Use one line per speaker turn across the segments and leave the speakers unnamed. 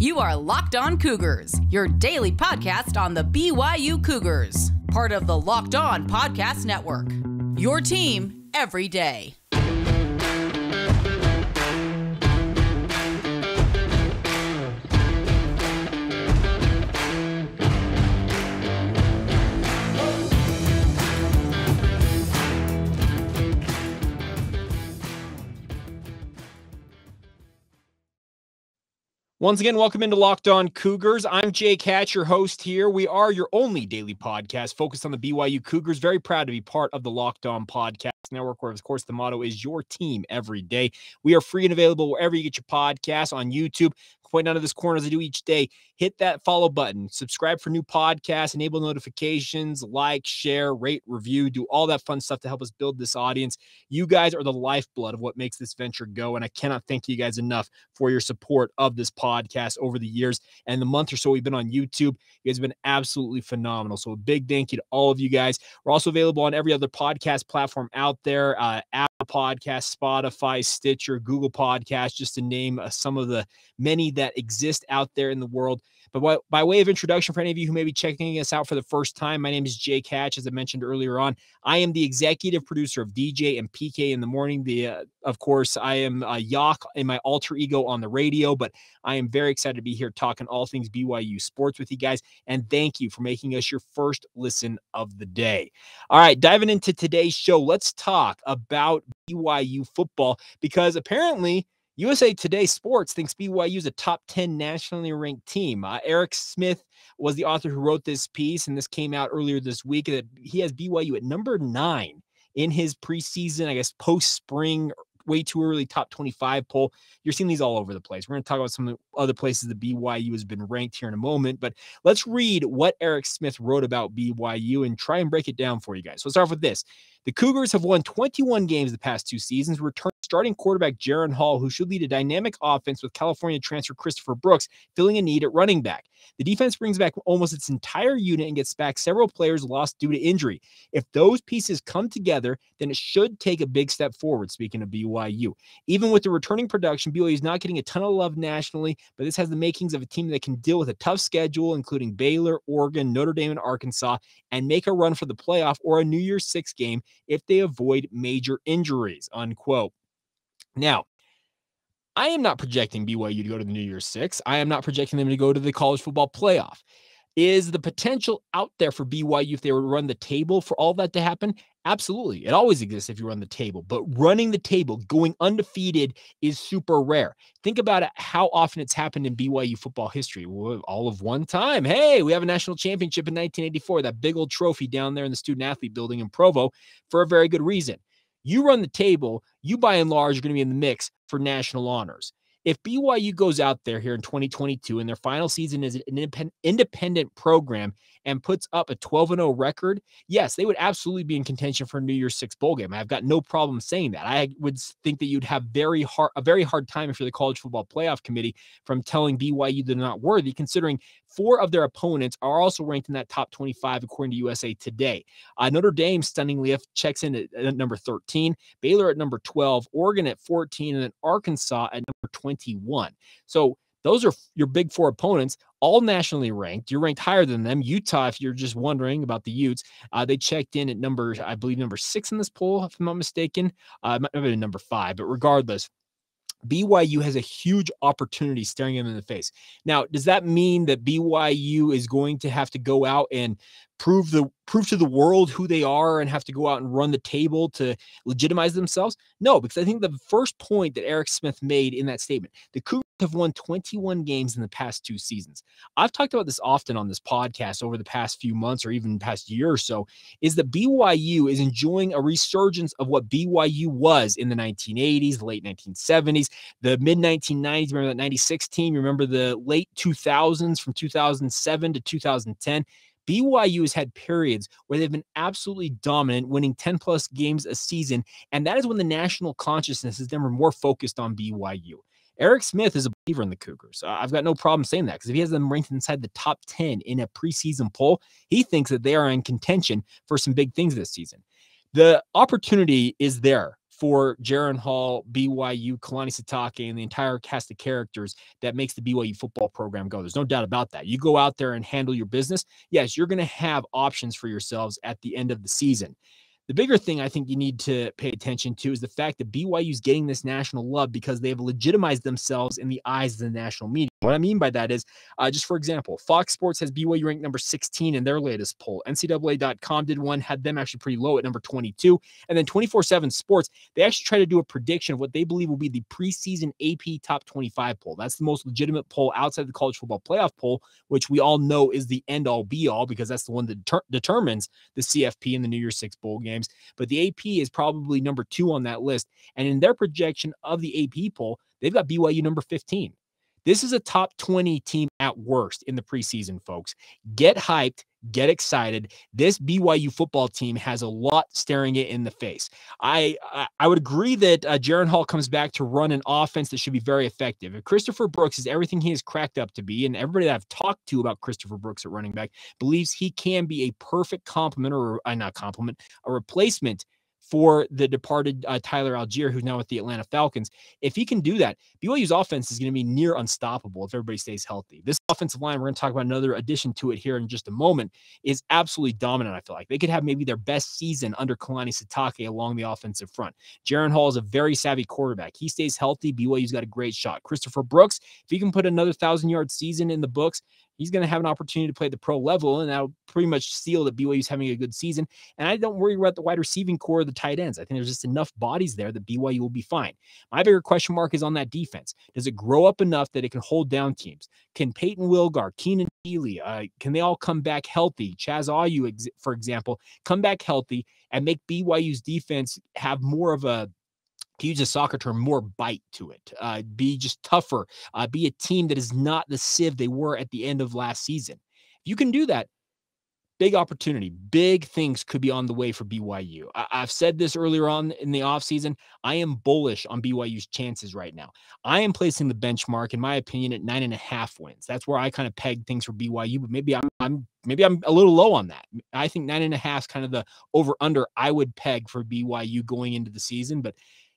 You are Locked On Cougars, your daily podcast on the BYU Cougars, part of the Locked On Podcast Network. Your team every day.
Once again, welcome into Locked On Cougars. I'm Jake Hatch, your host here. We are your only daily podcast focused on the BYU Cougars. Very proud to be part of the Locked On Podcast Network, where, of course, the motto is your team every day. We are free and available wherever you get your podcasts, on YouTube. Point out of this corner as I do each day, hit that follow button, subscribe for new podcasts, enable notifications, like, share, rate, review, do all that fun stuff to help us build this audience. You guys are the lifeblood of what makes this venture go, and I cannot thank you guys enough for your support of this podcast over the years and the month or so we've been on YouTube. You guys have been absolutely phenomenal, so a big thank you to all of you guys. We're also available on every other podcast platform out there, Apple Podcasts, Spotify, Stitcher, Google Podcasts, just to name some of the many that exist out there in the world. But by way of introduction, for any of you who may be checking us out for the first time, my name is Jake Hatch. As I mentioned earlier on, I am the executive producer of DJ and PK in the morning. Of course, I am Yak in my alter ego on the radio, but I am very excited to be here talking all things BYU sports with you guys. And thank you for making us your first listen of the day. All right, diving into today's show, let's talk about BYU football, because apparently USA Today Sports thinks BYU is a top 10 nationally ranked team. Eric Smith was the author who wrote this piece, and this came out earlier this week, that he has BYU at number 9 in his preseason, I guess, post-spring, way too early top 25 poll. You're seeing these all over the place. We're going to talk about some of the other places that BYU has been ranked here in a moment, but let's read what Eric Smith wrote about BYU and try and break it down for you guys. So let's start off with this. The Cougars have won 21 games the past 2 seasons, returned starting quarterback Jaron Hall, who should lead a dynamic offense with California transfer Christopher Brooks filling a need at running back. The defense brings back almost its entire unit and gets back several players lost due to injury. If those pieces come together, then it should take a big step forward, speaking of BYU. Even with the returning production, BYU is not getting a ton of love nationally, but this has the makings of a team that can deal with a tough schedule, including Baylor, Oregon, Notre Dame, and Arkansas, and make a run for the playoff or a New Year's Six game if they avoid major injuries, unquote. Now, I am not projecting BYU to go to the New Year's Six. I am not projecting them to go to the college football playoff. Is the potential out there for BYU if they were to run the table for all that to happen? Absolutely. It always exists if you run the table, but running the table, going undefeated, is super rare. Think about it, how often it's happened in BYU football history. Well, all of one time. Hey, we have a national championship in 1984, that big old trophy down there in the student athlete building in Provo, for a very good reason. You run the table, you by and large are going to be in the mix for national honors. If BYU goes out there here in 2022 and their final season is an independent program and puts up a 12-0 record, yes, they would absolutely be in contention for a New Year's Six bowl game. I've got no problem saying that. I would think that you'd have a very hard time if you're the College Football Playoff Committee from telling BYU they're not worthy, considering 4 of their opponents are also ranked in that top 25 according to USA Today. Notre Dame, stunningly, checks in at number 13, Baylor at number 12, Oregon at 14, and then Arkansas at number 21. So those are your big 4 opponents, all nationally ranked. You're ranked higher than them. Utah, if you're just wondering about the Utes, they checked in at number 6 in this poll, if I'm not mistaken. It might have been number 5, but regardless, BYU has a huge opportunity staring them in the face. Now, does that mean that BYU is going to have to go out and prove to the world who they are and have to go out and run the table to legitimize themselves? No, because I think the first point that Eric Smith made in that statement, the Cougars have won 21 games in the past 2 seasons. I've talked about this often on this podcast over the past few months or even past year or so, is that BYU is enjoying a resurgence of what BYU was in the 1980s, the late 1970s, the mid-1990s. Remember that 96 team? Remember the late 2000s from 2007 to 2010? BYU has had periods where they've been absolutely dominant, winning 10-plus games a season, and that is when the national consciousness is never more focused on BYU. Eric Smith is a believer in the Cougars. I've got no problem saying that, because if he has them ranked inside the top 10 in a preseason poll, he thinks that they are in contention for some big things this season. The opportunity is there for Jaron Hall, BYU, Kalani Sitake, and the entire cast of characters that makes the BYU football program go. There's no doubt about that. You go out there and handle your business. Yes, you're going to have options for yourselves at the end of the season. The bigger thing I think you need to pay attention to is the fact that BYU is getting this national love because they have legitimized themselves in the eyes of the national media. What I mean by that is, just for example, Fox Sports has BYU ranked number 16 in their latest poll. NCAA.com did one, had them actually pretty low at number 22. And then 24/7 Sports, they actually try to do a prediction of what they believe will be the preseason AP Top 25 poll. That's the most legitimate poll outside the college football playoff poll, which we all know is the end-all be-all because that's the one that determines the CFP and the New Year's Six bowl games. But the AP is probably number 2 on that list. And in their projection of the AP poll, they've got BYU number 15. This is a top 20 team at worst in the preseason, folks. Get hyped, get excited. This BYU football team has a lot staring it in the face. I would agree that Jaron Hall comes back to run an offense that should be very effective. If Christopher Brooks is everything he is cracked up to be, and everybody that I've talked to about Christopher Brooks at running back believes he can be a perfect complement, or not complement, a replacement for the departed Tyler Algier, who's now with the Atlanta Falcons. If he can do that, BYU's offense is going to be near unstoppable if everybody stays healthy. This offensive line, we're going to talk about another addition to it here in just a moment, is absolutely dominant, I feel like. They could have maybe their best season under Kalani Sitake along the offensive front. Jaron Hall is a very savvy quarterback. He stays healthy, BYU's got a great shot. Christopher Brooks, if he can put another 1,000-yard season in the books, he's going to have an opportunity to play at the pro level, and that'll pretty much seal that BYU's having a good season. And I don't worry about the wide receiving core or the tight ends. I think there's just enough bodies there that BYU will be fine. My bigger question mark is on that defense. Does it grow up enough that it can hold down teams? Can Peyton Wilgar, Keenan Neely, can they all come back healthy? Chaz Ayu, for example, come back healthy and make BYU's defense have more of a, to use a soccer term, more bite to it, be just tougher, be a team that is not the sieve they were at the end of last season. If you can do that, big opportunity, big things could be on the way for BYU. I've said this earlier on in the offseason. I am bullish on BYU's chances right now. I am placing the benchmark, in my opinion, at 9.5 wins. That's where I kind of peg things for BYU, but maybe I'm a little low on that. I think 9.5 is kind of the over-under I would peg for BYU going into the season, but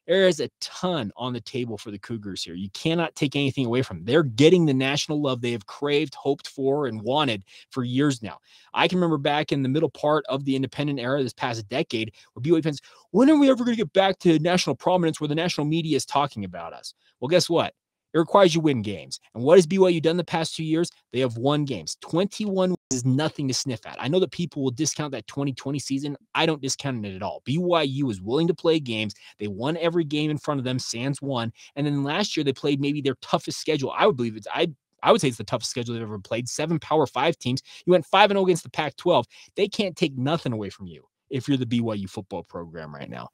there is a ton on the table for the Cougars here. You cannot take anything away from them. They're getting the national love they have craved, hoped for, and wanted for years now. I can remember back in the middle part of the independent era this past decade where BYU fans, when are we ever going to get back to national prominence where the national media is talking about us? Well, guess what? It requires you win games. And what has BYU done the past 2 years? They have won games. 21 is nothing to sniff at. I know that people will discount that 2020 season. I don't discount it at all. BYU is willing to play games. They won every game in front of them. Sans won. And then last year they played maybe their toughest schedule. I would believe it's I would say it's the toughest schedule they've ever played. 7 Power 5 teams. You went 5-0 against the Pac-12. They can't take nothing away from you if you're the BYU football program right now.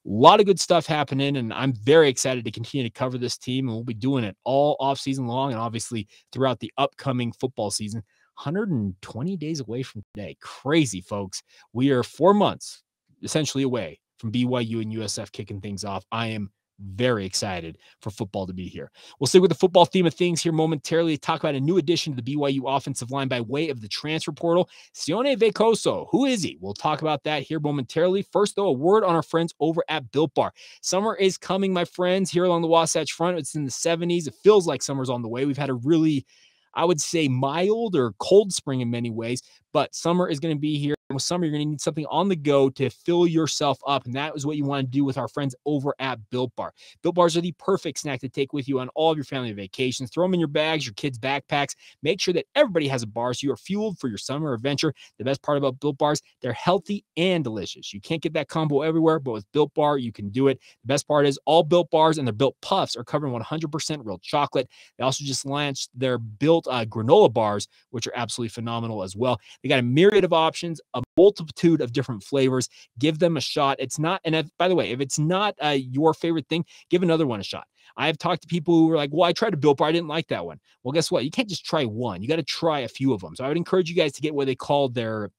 A lot of good stuff happening, and I'm very excited to continue to cover this team, and we'll be doing it all offseason long and obviously throughout the upcoming football season. 120 days away from today. Crazy, folks. We are 4 months essentially away from BYU and USF kicking things off. I am very excited for football to be here. We'll stick with the football theme of things here momentarily. Talk about a new addition to the BYU offensive line by way of the transfer portal, Sione Veikoso. Who is he? We'll talk about that here momentarily. First, though, a word on our friends over at Built Bar. Summer is coming, my friends, here along the Wasatch Front. It's in the 70s. It feels like summer's on the way. We've had a really, I would say, mild or cold spring in many ways, but summer is going to be here. And with summer, you're going to need something on the go to fill yourself up. And that is what you want to do with our friends over at Built Bar. Built Bars are the perfect snack to take with you on all of your family vacations. Throw them in your bags, your kids' backpacks. Make sure that everybody has a bar so you are fueled for your summer adventure. The best part about Built Bars, they're healthy and delicious. You can't get that combo everywhere, but with Built Bar, you can do it. The best part is all Built Bars and their Built Puffs are covered in 100% real chocolate. They also just launched their Built granola bars, which are absolutely phenomenal as well. They got a myriad of options, a multitude of different flavors. Give them a shot. It's not, and if, by the way, if it's not your favorite thing, give another one a shot. I have talked to people who were like, well, I tried a Built Bar. I didn't like that one. Well, guess what? You can't just try one. You got to try a few of them. So I would encourage you guys to get what they call their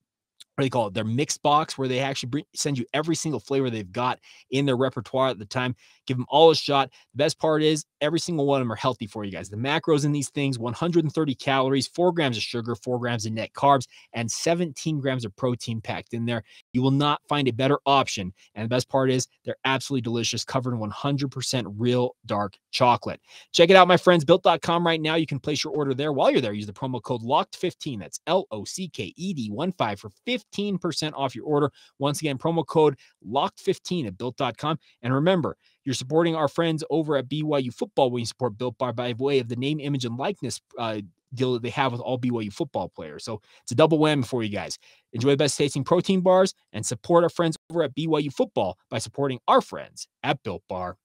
what do they call it? Their mixed box, where they actually send you every single flavor they've got in their repertoire at the time. Give them all a shot. The best part is every single one of them are healthy for you guys. The macros in these things, 130 calories, 4 grams of sugar, 4 grams of net carbs, and 17 grams of protein packed in there. You will not find a better option. And the best part is they're absolutely delicious, covered in 100% real dark chocolate. Check it out, my friends. Built.com right now. You can place your order there. While you're there, use the promo code LOCKED15. That's LOCKED15 for 15% off your order. Once again, promo code LOCKED15 at Built.com. And remember, you're supporting our friends over at BYU Football when you support Built Bar by way of the name, image, and likeness deal that they have with all BYU football players. So it's a double whammy for you guys. Enjoy the best tasting protein bars and support our friends over at BYU Football by supporting our friends at Built Bar.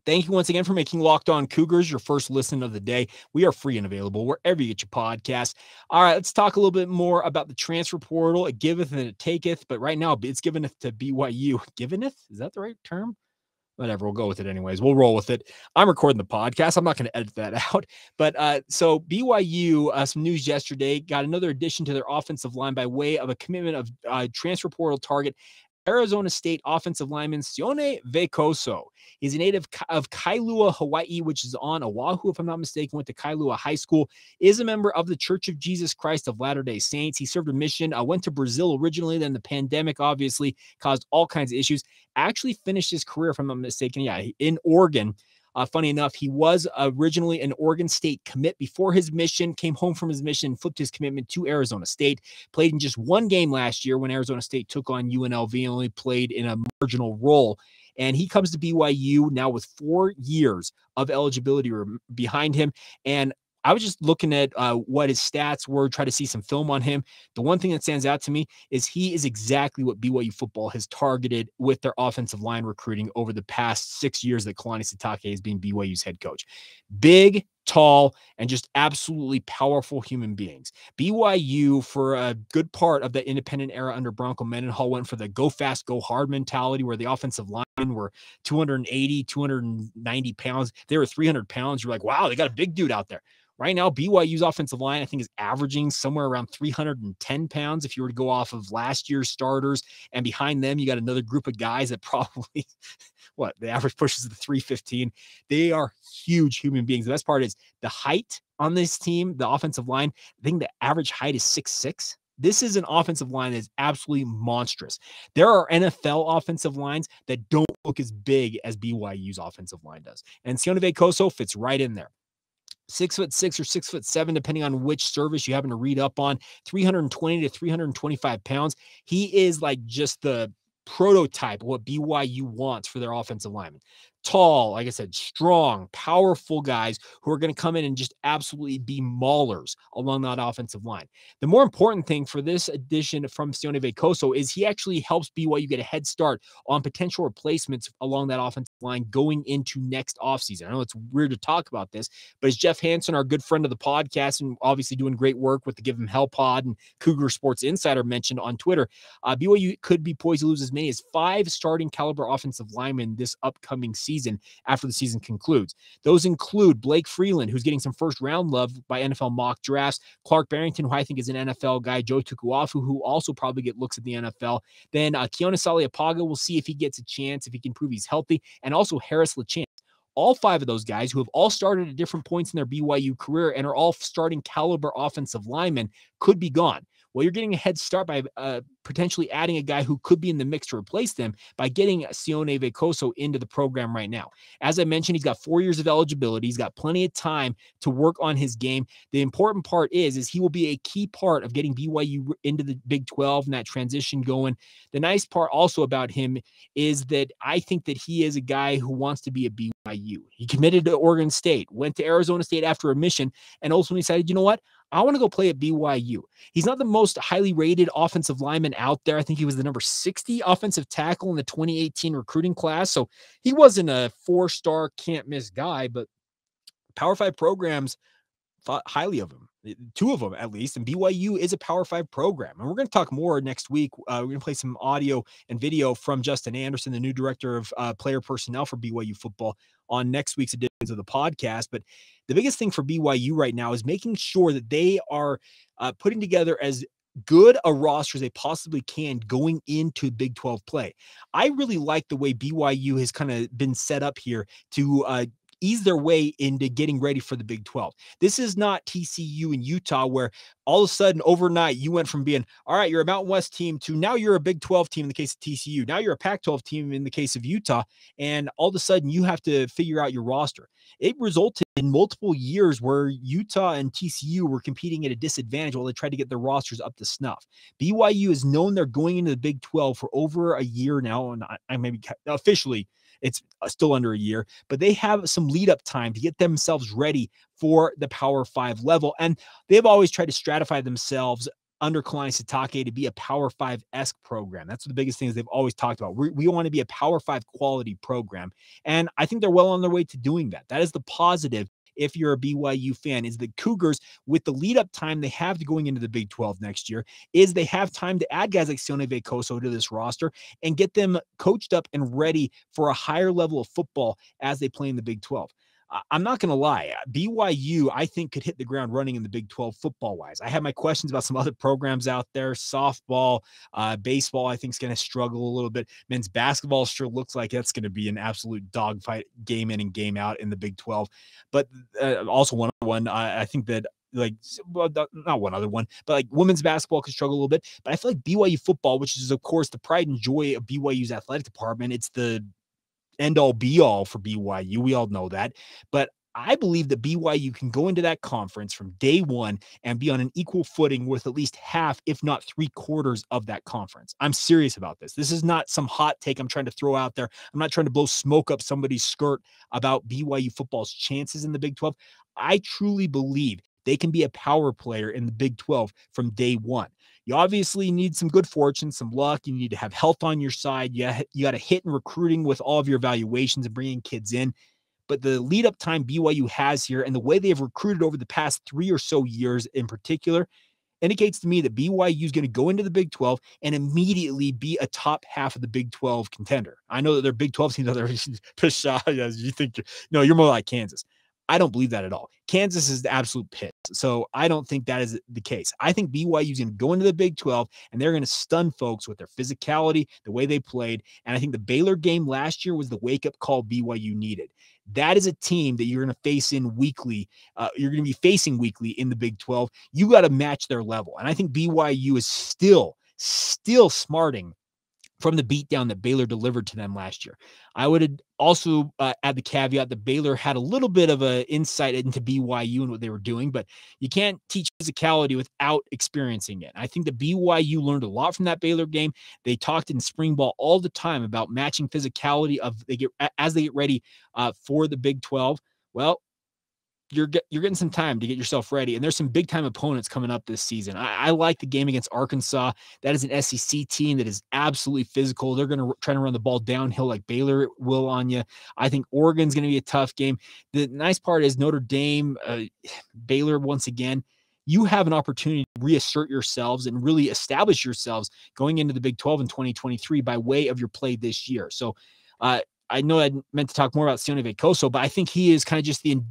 Thank you once again for making Locked On Cougars your first listen of the day. We are free and available wherever you get your podcasts. All right, let's talk a little bit more about the transfer portal. It giveth and it taketh, but right now it's giveth to BYU. Giveth? Is that the right term? Whatever, we'll go with it anyways. We'll roll with it. I'm recording the podcast. I'm not going to edit that out. But so BYU, some news yesterday, got another addition to their offensive line by way of a commitment of transfer portal target, Arizona State offensive lineman Sione Veikoso. He's a native of Kailua, Hawaii, which is on Oahu, if I'm not mistaken, went to Kailua High School, is a member of the Church of Jesus Christ of Latter-day Saints. He served a mission, went to Brazil originally, then the pandemic obviously caused all kinds of issues. Actually finished his career, if I'm not mistaken, in Oregon. Funny enough, he was originally an Oregon State commit before his mission, came home from his mission, flipped his commitment to Arizona State, played in just one game last year when Arizona State took on UNLV, and only played in a marginal role. And he comes to BYU now with 4 years of eligibility behind him. And I was just looking at what his stats were, try to see some film on him. The one thing that stands out to me is he is exactly what BYU football has targeted with their offensive line recruiting over the past 6 years that Kalani Sitake has been BYU's head coach. Big, tall, and just absolutely powerful human beings. BYU, for a good part of the independent era under Bronco Mendenhall, went for the go fast, go hard mentality, where the offensive linemen were 280, 290 pounds. They were 300 pounds. You're like, wow, they got a big dude out there. Right now, BYU's offensive line, I think, is averaging somewhere around 310 pounds if you were to go off of last year's starters. And behind them, you got another group of guys that probably, the average pushes the 315. They are huge human beings. The best part is the height on this team, the offensive line. I think the average height is 6'6". This is an offensive line that is absolutely monstrous. There are NFL offensive lines that don't look as big as BYU's offensive line does. And Sione Veikoso fits right in there. 6'6" or 6'7", depending on which service you happen to read up on, 320 to 325 pounds. He is like just the prototype of what BYU wants for their offensive linemen. Tall, like I said, strong, powerful guys who are going to come in and just absolutely be maulers along that offensive line. The more important thing for this addition from Sione Veikoso is he actually helps BYU get a head start on potential replacements along that offensive line going into next offseason. I know it's weird to talk about this, but as Jeff Hansen, our good friend of the podcast, and obviously doing great work with the Give Him Hell pod and Cougar Sports Insider mentioned on Twitter, BYU could be poised to lose as many as 5 starting caliber offensive linemen this upcoming season after the season concludes. Those include Blake Freeland, who's getting some first round love by NFL mock drafts, Clark Barrington, who I think is an NFL guy, Joe Tukuafu, who also probably get looks at the NFL. Then Keone Saliapaga, we'll see if he gets a chance, if he can prove he's healthy, and also Harris LeChance. All 5 of those guys, who have all started at different points in their BYU career and are all starting caliber offensive linemen, could be gone. Well, you're getting a head start by potentially adding a guy who could be in the mix to replace them by getting Sione Veikoso into the program right now. As I mentioned, he's got 4 years of eligibility. He's got plenty of time to work on his game. The important part is he will be a key part of getting BYU into the Big 12 and that transition going. The nice part also about him is that I think that he is a guy who wants to be a BYU. He committed to Oregon State, went to Arizona State after a mission, and ultimately decided, you know what? I want to go play at BYU. He's not the most highly rated offensive lineman out there. I think he was the number 60 offensive tackle in the 2018 recruiting class. So he wasn't a 4-star can't miss guy, but Power 5 programs thought highly of him, 2 of them at least. And BYU is a Power 5 program. And we're going to talk more next week. We're going to play some audio and video from Justin Anderson, the new director of player personnel for BYU football, on next week's editions of the podcast. But the biggest thing for BYU right now is making sure that they are putting together as good a roster as they possibly can going into Big 12 play. I really like the way BYU has kind of been set up here to ease their way into getting ready for the Big 12. This is not TCU and Utah where all of a sudden overnight you went from being, all right, you're a Mountain West team to now you're a Big 12 team in the case of TCU. Now you're a Pac-12 team in the case of Utah. And all of a sudden you have to figure out your roster. It resulted in multiple years where Utah and TCU were competing at a disadvantage while they tried to get their rosters up to snuff. BYU has known they're going into the Big 12 for over a year now, and I maybe officially it's still under a year, but they have some lead up time to get themselves ready for the Power 5 level. And they've always tried to stratify themselves under Kalani Sitake to be a Power 5-esque program. That's the biggest thing they've always talked about. We want to be a Power 5 quality program. And I think they're well on their way to doing that. That is the positive. If you're a BYU fan, is the Cougars, with the lead up time they have to going into the Big 12 next year, is they have time to add guys like Sione Veikoso to this roster and get them coached up and ready for a higher level of football as they play in the Big 12. I'm not going to lie. BYU, I think, could hit the ground running in the Big 12 football-wise. I have my questions about some other programs out there. Softball, baseball, I think, is going to struggle a little bit. Men's basketball sure looks like that's going to be an absolute dogfight game in and game out in the Big 12. But also one other one, I think that not one other one, but like women's basketball could struggle a little bit. But I feel like BYU football, which is, of course, the pride and joy of BYU's athletic department, it's the end all be all for BYU. We all know that. But I believe that BYU can go into that conference from day one and be on an equal footing with at least half, if not 3/4 of that conference. I'm serious about this. This is not some hot take I'm trying to throw out there. I'm not trying to blow smoke up somebody's skirt about BYU football's chances in the Big 12. I truly believe they can be a power player in the Big 12 from day one. You obviously need some good fortune, some luck. You need to have health on your side. You got to hit in recruiting with all of your evaluations and bringing kids in. But the lead up time BYU has here and the way they've recruited over the past 3 or so years in particular indicates to me that BYU is going to go into the Big 12 and immediately be a top half of the Big 12 contender. I know that their Big 12 teams out there, you think, you're more like Kansas. I don't believe that at all. Kansas is the absolute pit. So I don't think that is the case. I think BYU is going to go into the Big 12 and they're going to stun folks with their physicality, the way they played. And I think the Baylor game last year was the wake-up call BYU needed. That is a team that you're going to face in weekly. You're going to be facing weekly in the Big 12. You got to match their level. And I think BYU is still smarting from the beatdown that Baylor delivered to them last year. I would also add the caveat that Baylor had a little bit of an insight into BYU and what they were doing, but you can't teach physicality without experiencing it. I think that BYU learned a lot from that Baylor game. They talked in spring ball all the time about matching physicality as they get ready for the Big 12. Well, you're getting some time to get yourself ready. And there's some big time opponents coming up this season. I like the game against Arkansas. That is an SEC team that is absolutely physical. They're going to try to run the ball downhill like Baylor will on you. I think Oregon's going to be a tough game. The nice part is Notre Dame, Baylor, once again, you have an opportunity to reassert yourselves and really establish yourselves going into the Big 12 in 2023 by way of your play this year. So, I know I meant to talk more about Sione Veikoso, but I think he is kind of just the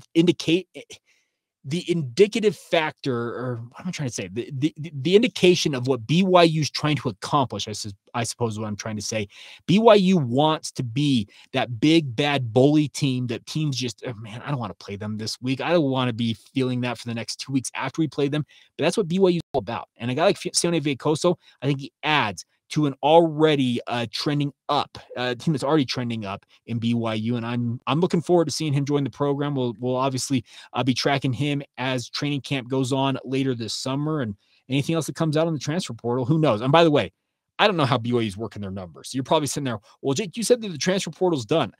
indicative factor, or what am I trying to say? The indication of what BYU is trying to accomplish, I suppose what I'm trying to say. BYU wants to be that big, bad bully team that teams just, oh, man, I don't want to play them this week. I don't want to be feeling that for the next 2 weeks after we play them. But that's what BYU is all about. And a guy like Sione Veikoso, I think he adds to an already trending up team that's already trending up in BYU, and I'm looking forward to seeing him join the program. We'll obviously be tracking him as training camp goes on later this summer, and anything else that comes out on the transfer portal, who knows? And by the way, I don't know how BYU is working their numbers. So you're probably sitting there, well, Jake, you said that the transfer portal's done.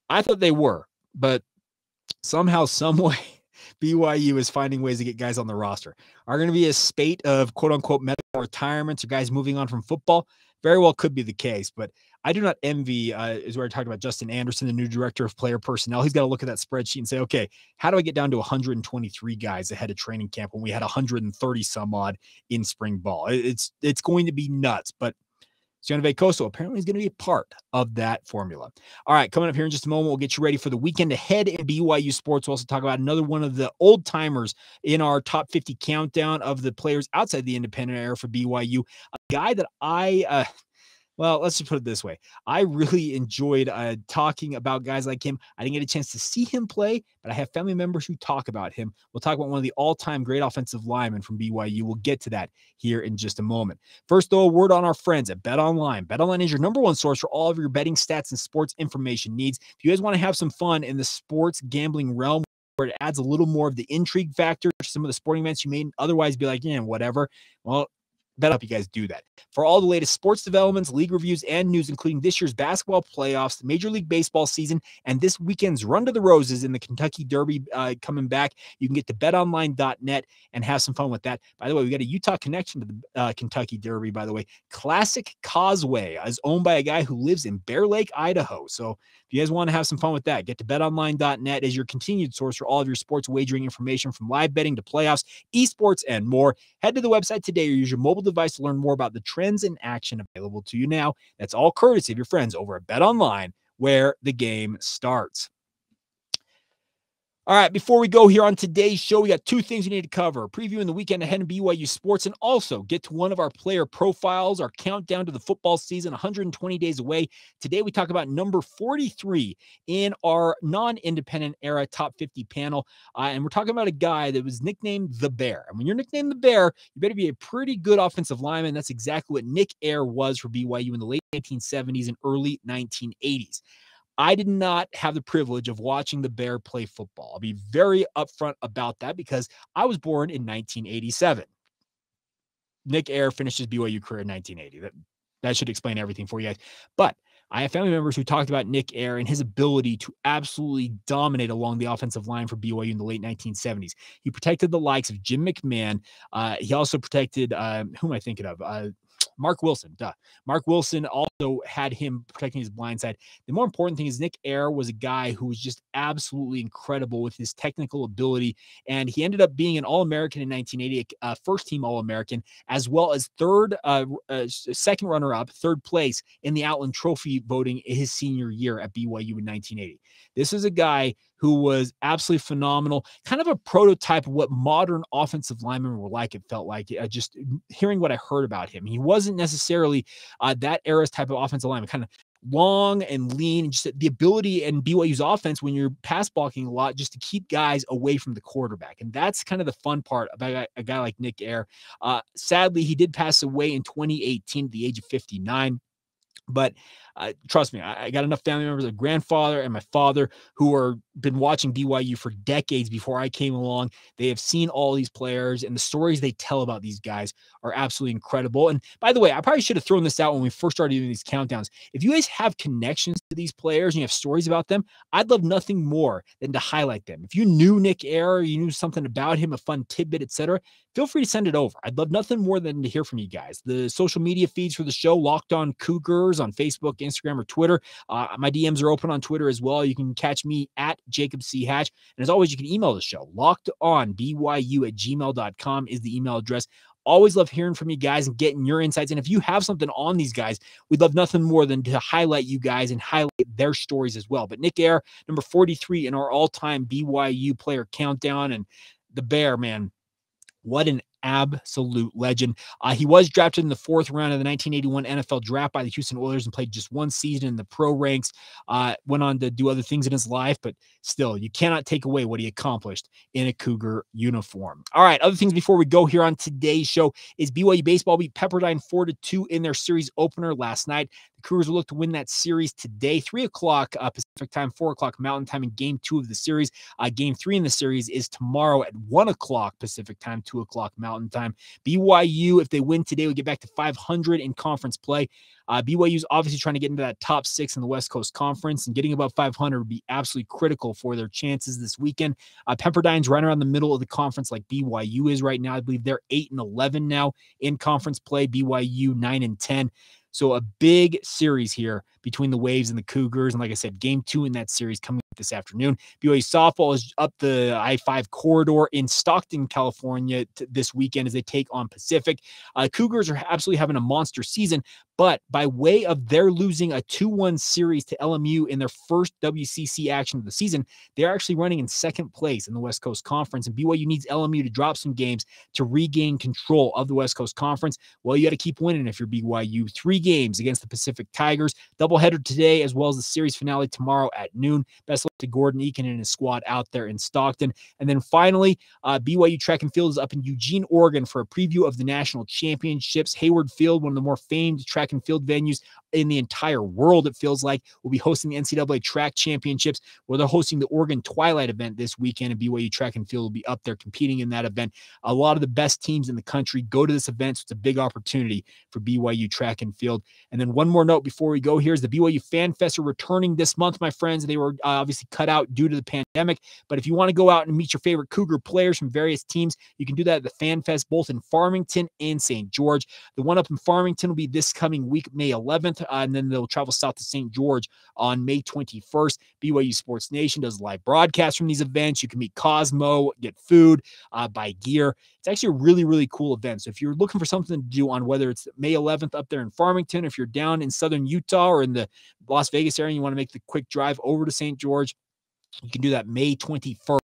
I thought they were, but somehow, some way, BYU is finding ways to get guys on the roster. Are going to be a spate of quote-unquote medical retirements or guys moving on from football? Very well could be the case, but I do not envy, is where I talked about Justin Anderson, the new director of player personnel. He's got to look at that spreadsheet and say, okay, how do I get down to 123 guys ahead of training camp when we had 130 some odd in spring ball? It's going to be nuts, but Sione Veikoso apparently is going to be a part of that formula. All right, coming up here in just a moment, we'll get you ready for the weekend ahead in BYU sports. We'll also talk about another one of the old timers in our top 50 countdown of the players outside the independent era for BYU. A guy that well, let's just put it this way. I really enjoyed talking about guys like him. I didn't get a chance to see him play, but I have family members who talk about him. We'll talk about one of the all-time great offensive linemen from BYU. We'll get to that here in just a moment. First, though, a word on our friends at BetOnline. BetOnline is your number one source for all of your betting stats and sports information needs. If you guys want to have some fun in the sports gambling realm, where it adds a little more of the intrigue factor to some of the sporting events you may otherwise be like, yeah, whatever. Well, bet up you guys do that. For all the latest sports developments, league reviews, and news, including this year's basketball playoffs, the Major League Baseball season, and this weekend's Run to the Roses in the Kentucky Derby coming back, you can get to betonline.net and have some fun with that. By the way, we got a Utah connection to the Kentucky Derby, by the way. Classic Causeway is owned by a guy who lives in Bear Lake, Idaho. So if you guys want to have some fun with that, get to betonline.net as your continued source for all of your sports wagering information, from live betting to playoffs, esports, and more. Head to the website today or use your mobile device to learn more about the trends in action available to you now. That's all courtesy of your friends over at BetOnline, where the game starts. All right, before we go here on today's show, we got two things we need to cover. Previewing the weekend ahead in BYU sports, and also get to one of our player profiles, our countdown to the football season, 120 days away. Today, we talk about number 43 in our non-independent era top 50 panel. And we're talking about a guy that was nicknamed the Bear. And when you're nicknamed the Bear, you better be a pretty good offensive lineman. That's exactly what Nick Eyre was for BYU in the late 1970s and early 1980s. I did not have the privilege of watching the Bear play football. I'll be very upfront about that because I was born in 1987. Nick Eyre finished his BYU career in 1980. That should explain everything for you guys. But I have family members who talked about Nick Eyre and his ability to absolutely dominate along the offensive line for BYU in the late 1970s. He protected the likes of Jim McMahon. He also protected, who am I thinking of? Mark Wilson. Mark Wilson also had him protecting his blind side. The more important thing is Nick Eyre was a guy who was just absolutely incredible with his technical ability, and he ended up being an All-American in 1980, first-team All-American, as well as second runner-up, third place in the Outland Trophy voting his senior year at BYU in 1980. This is a guy who was absolutely phenomenal, kind of a prototype of what modern offensive linemen were like, it felt like, just hearing what I heard about him. He wasn't necessarily that era's type of offensive lineman, kind of long and lean, and just the ability in BYU's offense when you're pass blocking a lot, just to keep guys away from the quarterback. And that's kind of the fun part about a guy like Nick Eyre. Sadly, he did pass away in 2018 at the age of 59. But trust me, I got enough family members, a grandfather and my father, who are been watching BYU for decades before I came along. They have seen all these players, and the stories they tell about these guys are absolutely incredible. And by the way, I probably should have thrown this out when we first started doing these countdowns. If you guys have connections to these players and you have stories about them, I'd love nothing more than to highlight them. If you knew Nick Eyre, you knew something about him, a fun tidbit, etc., feel free to send it over. I'd love nothing more than to hear from you guys. The social media feeds for the show, Locked On Cougars on Facebook, Instagram, or Twitter. My DMs are open on Twitter as well. You can catch me at Jacob C. Hatch. And as always, you can email the show. LockedOnBYU@gmail.com is the email address. Always love hearing from you guys and getting your insights. And if you have something on these guys, we'd love nothing more than to highlight you guys and highlight their stories as well. But Nick Eyre, number 43 in our all-time BYU player countdown, and the Bear, man, what an absolute legend. He was drafted in the 4th round of the 1981 NFL draft by the Houston Oilers and played just one season in the pro ranks. Went on to do other things in his life, but still, you cannot take away what he accomplished in a Cougar uniform. All right, other things before we go here on today's show is BYU Baseball beat Pepperdine 4-2 in their series opener last night. The Cougars will look to win that series today, 3 o'clock Pacific time, 4 o'clock Mountain time in Game 2 of the series. Game 3 in the series is tomorrow at 1 o'clock Pacific time, 2 o'clock Mountain time. BYU, if they win today, will get back to 500 in conference play. BYU's obviously trying to get into that top 6 in the West Coast Conference, and getting above 500 would be absolutely critical for their chances this weekend. Pepperdine's right around the middle of the conference like BYU is right now. I believe they're 8-11 now in conference play. BYU 9-10. So a big series here between the Waves and the Cougars. And like I said, game 2 in that series coming up this afternoon. BYU softball is up the I-5 corridor in Stockton, California this weekend as they take on Pacific. Cougars are absolutely having a monster season, but by way of their losing a 2-1 series to LMU in their first WCC action of the season, they're actually running in second place in the West Coast Conference, and BYU needs LMU to drop some games to regain control of the West Coast Conference. Well, you got to keep winning if you're BYU. 3 games against the Pacific Tigers, doubleheader today, as well as the series finale tomorrow at noon. Best luck to Gordon Eakin and his squad out there in Stockton. And then finally, BYU track and field is up in Eugene, Oregon for a preview of the national championships. Hayward Field, one of the more famed track and field venues in the entire world, it feels like, will be hosting the NCAA track championships, where they're hosting the Oregon Twilight event this weekend, and BYU track and field will be up there competing in that event. A lot of the best teams in the country go to this event, so it's a big opportunity for BYU track and field. And then one more note before we go here is the BYU Fan Fest are returning this month, my friends. They were obviously cut out due to the pandemic, but if you want to go out and meet your favorite Cougar players from various teams, you can do that at the Fan Fest, both in Farmington and St. George. The one up in Farmington will be this coming week, May 11th, and then they'll travel south to St. George on May 21st. BYU Sports Nation does live broadcasts from these events. You can meet Cosmo, get food, buy gear. It's actually a really, really cool event. So if you're looking for something to do on whether it's May 11th up there in Farmington, if you're down in southern Utah or in the Las Vegas area and you want to make the quick drive over to St. George, you can do that May 21st.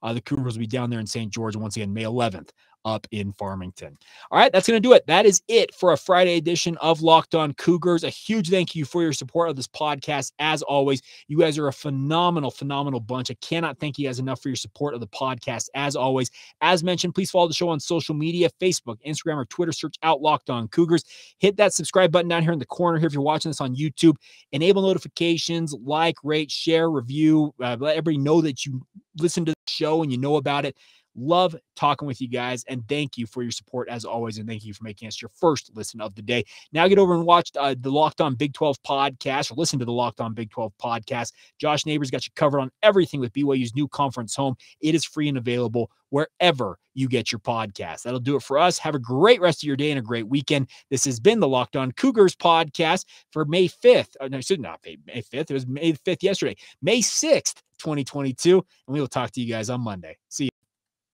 The Cougars will be down there in St. George, and once again, May 11th up in Farmington. All right, that's going to do it. That is it for a Friday edition of Locked On Cougars. A huge thank you for your support of this podcast. As always, you guys are a phenomenal, phenomenal bunch. I cannot thank you guys enough for your support of the podcast. As always, as mentioned, please follow the show on social media, Facebook, Instagram, or Twitter. Search out Locked On Cougars. Hit that subscribe button down here in the corner here if you're watching this on YouTube. Enable notifications, like, rate, share, review. Let everybody know that you listen to the show and you know about it. Love talking with you guys, and thank you for your support as always, and thank you for making us your first listen of the day. Now get over and watch the Locked On Big 12 podcast, or listen to the Locked On Big 12 podcast. Josh Neighbors got you covered on everything with BYU's new conference home. It is free and available wherever you get your podcast. That'll do it for us. Have a great rest of your day and a great weekend. This has been the Locked On Cougars podcast for May 5th. No, it should not be May 5th. It was May 5th yesterday. May 6th, 2022, and we will talk to you guys on Monday. See you.